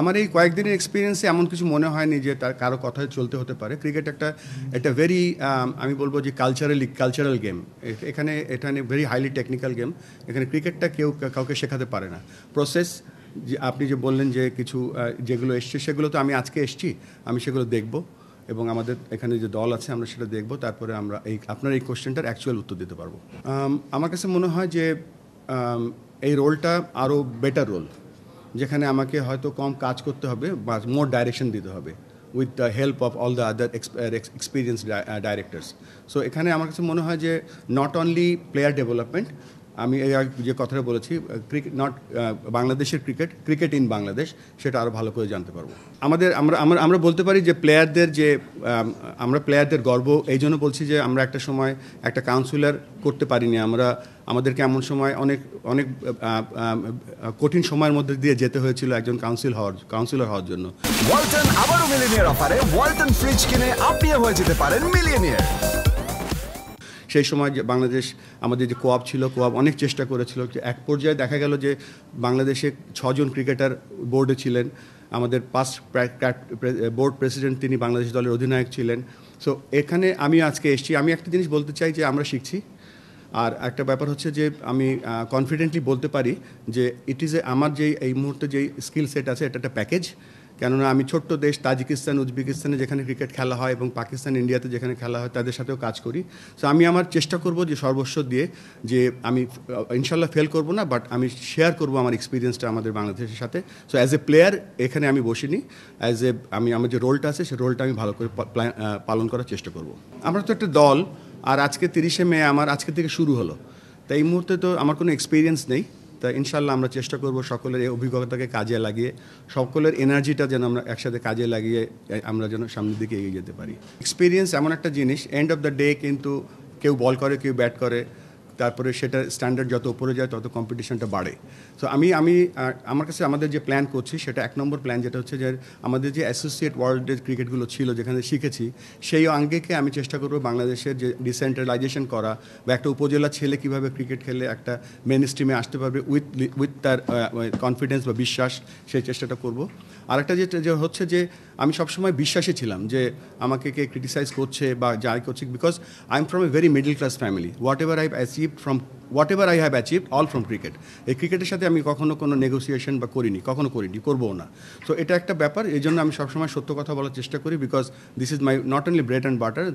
আমার এই কয়েকদিনের এক্সপিরিয়েন্সে এমন কিছু মনে হয়নি যে তার কারো কথায় চলতে হতে পারে। ক্রিকেট একটা ভেরি আমি বলবো যে কালচারাল গেম। এখানে ভেরি হাইলি টেকনিক্যাল গেম। এখানে ক্রিকেটটা কেউ কাউকে শেখাতে পারে না। প্রসেস যে আপনি যে বললেন যে কিছু যেগুলো এসছে সেগুলো তো আমি আজকে এসছি, আমি সেগুলো দেখব এবং আমাদের এখানে যে দল আছে আমরা সেটা দেখব, তারপরে আমরা আপনার এই কোশ্চেনটার অ্যাকচুয়াল উত্তর দিতে পারবো। আমার কাছে মনে হয় যে এই রোলটা আরও বেটার রোল, যেখানে আমাকে হয়তো কম কাজ করতে হবে বা মোর ডাইরেকশন দিতে হবে with the help of all the other experience directors. So এখানে আমার কাছে মনে হয় যে নট অনলি প্লেয়ার ডেভেলপমেন্ট, আমি যে কথাটা বলেছি বাংলাদেশের ক্রিকেট ইন বাংলাদেশ, সেটা আরও ভালো করে জানতে পারবো। আমরা বলতে পারি যে আমরা প্লেয়ারদের গর্ব এই জন্য বলছি যে আমরা একটা সময় একটা কাউন্সিলর করতে পারিনি। আমাদেরকে এমন সময় অনেক কঠিন সময়ের মধ্যে দিয়ে যেতে হয়েছিল একজন কাউন্সিলর হওয়ার জন্য। ওয়ালটন আবারও মিলিয়নিয়ার অফারে ওয়ালটন ফ্রিজ কিনে আপনিও হয়ে যেতে পারেন মিলিয়নিয়ার। সেই সময় যে বাংলাদেশ আমাদের যে কোঅপ ছিল, কোঅপ অনেক চেষ্টা করেছিল। এক পর্যায়ে দেখা গেল যে বাংলাদেশে 6 জন ক্রিকেটার বোর্ডে ছিলেন। আমাদের পাস্ট বোর্ড প্রেসিডেন্ট তিনি বাংলাদেশ দলের অধিনায়ক ছিলেন। সো এখানে আমি আজকে এসেছি, আমি একটা জিনিস বলতে চাই যে আমরা শিখছি। আর একটা ব্যাপার হচ্ছে যে আমি কনফিডেন্টলি বলতে পারি যে আমার যে এই মুহূর্তে যে স্কিল সেট আছে এটা একটা প্যাকেজ। কেননা আমি ছোট্ট দেশ তাজিকিস্তান, উজবেকিস্তানে যেখানে ক্রিকেট খেলা হয় এবং পাকিস্তান, ইন্ডিয়াতে যেখানে খেলা হয় তাদের সাথেও কাজ করি। সো আমি আমার চেষ্টা করব যে সর্বস্ব দিয়ে, যে আমি ইনশাল্লাহ ফেল করব না, বাট আমি শেয়ার করব আমার এক্সপিরিয়েন্সটা আমাদের বাংলাদেশের সাথে। সো অ্যাজ এ প্লেয়ার এখানে আমি বসিনি, আমার যে রোলটা আছে সেই রোলটা আমি ভালো করে পালন করার চেষ্টা করব। আমরা তো একটা দল, আর আজকে 30শে মে আমার আজকে থেকে শুরু হলো, তাই এই মুহূর্তে তো আমার কোনো এক্সপিরিয়েন্স নেই। তা ইনশাল্লাহ আমরা চেষ্টা করব সকলের এই অভিজ্ঞতাকে কাজে লাগিয়ে, সকলের এনার্জিটা যেন আমরা একসাথে কাজে লাগিয়ে আমরা যেন সামনের দিকে এগিয়ে যেতে পারি। এক্সপিরিয়েন্স এমন একটা জিনিস, এন্ড অফ দ্য ডে কিন্তু কেউ বল করে, কেউ ব্যাট করে, তারপরে সেটা স্ট্যান্ডার্ড যত উপরে যায় তত কম্পিটিশনটা বাড়ে। সো আমার কাছে আমাদের যে প্ল্যান করছি সেটা 1 নম্বর প্ল্যান, যেটা হচ্ছে যে আমাদের যে অ্যাসোসিয়েট ওয়ার্ল্ডের ক্রিকেটগুলো ছিল যেখানে শিখেছি, সেই অঙ্গেকে আমি চেষ্টা করব বাংলাদেশের যে ডিসেন্ট্রালাইজেশন করা, বা একটা উপজেলা ছেলে কীভাবে ক্রিকেট খেলে একটা মেন স্ট্রিমে আসতে পারবে উইথ তার কনফিডেন্স বা বিশ্বাস, সেই চেষ্টাটা করব। আরেকটা যে হচ্ছে যে আমি সবসময় বিশ্বাসী ছিলাম যে আমাকে কে ক্রিটিসাইজ করছে বা যাই করছে, because I am from a very middle class family. What ever I have achieved all from cricket. এই ক্রিকেটের সাথে আমি কখনো কোনো নেগোসিয়েশন বা করিনি, করবও না। সো এটা একটা ব্যাপার, এই জন্য আমি সবসময় সত্য কথা বলার চেষ্টা করি, because this is my not only bread and butter,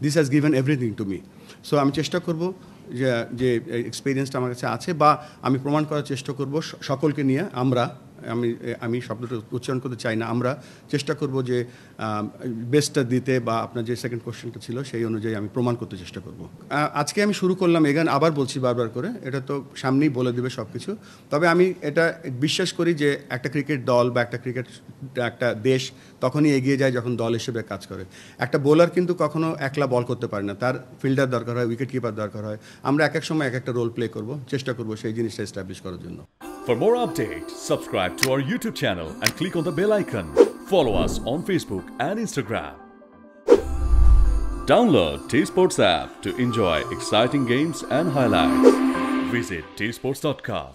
this has given everything to me. So আমি চেষ্টা করব যে এক্সপিরিয়েন্সটা আমার কাছে আছে, বা আমি প্রমাণ করার চেষ্টা করব সকলকে নিয়ে। আমি শব্দটা উচ্চারণ করতে চাই না, আমরা চেষ্টা করব যে বেস্টটা দিতে, বা আপনার যে সেকেন্ড কোশ্চেনটা ছিল সেই অনুযায়ী আমি প্রমাণ করতে চেষ্টা করব। আজকে আমি শুরু করলাম এগান, আবার বলছি বারবার করে, এটা তো সামনেই বলে দেবে সব কিছু। তবে আমি এটা বিশ্বাস করি যে একটা ক্রিকেট দল বা একটা দেশ তখনই এগিয়ে যায় যখন দল হিসেবে কাজ করে। একটা বোলার কিন্তু কখনো একলা বল করতে পারে না, তার ফিল্ডার দরকার হয়, উইকেট কিপার দরকার হয়। আমরা এক সময় একটা রোল প্লে করব, চেষ্টা করব সেই জিনিসটা এস্টাবলিশ করার জন্য। For more updates, subscribe to our YouTube channel and click on the bell icon. Follow us on Facebook and Instagram. Download T-Sports app to enjoy exciting games and highlights. Visit tsports.com.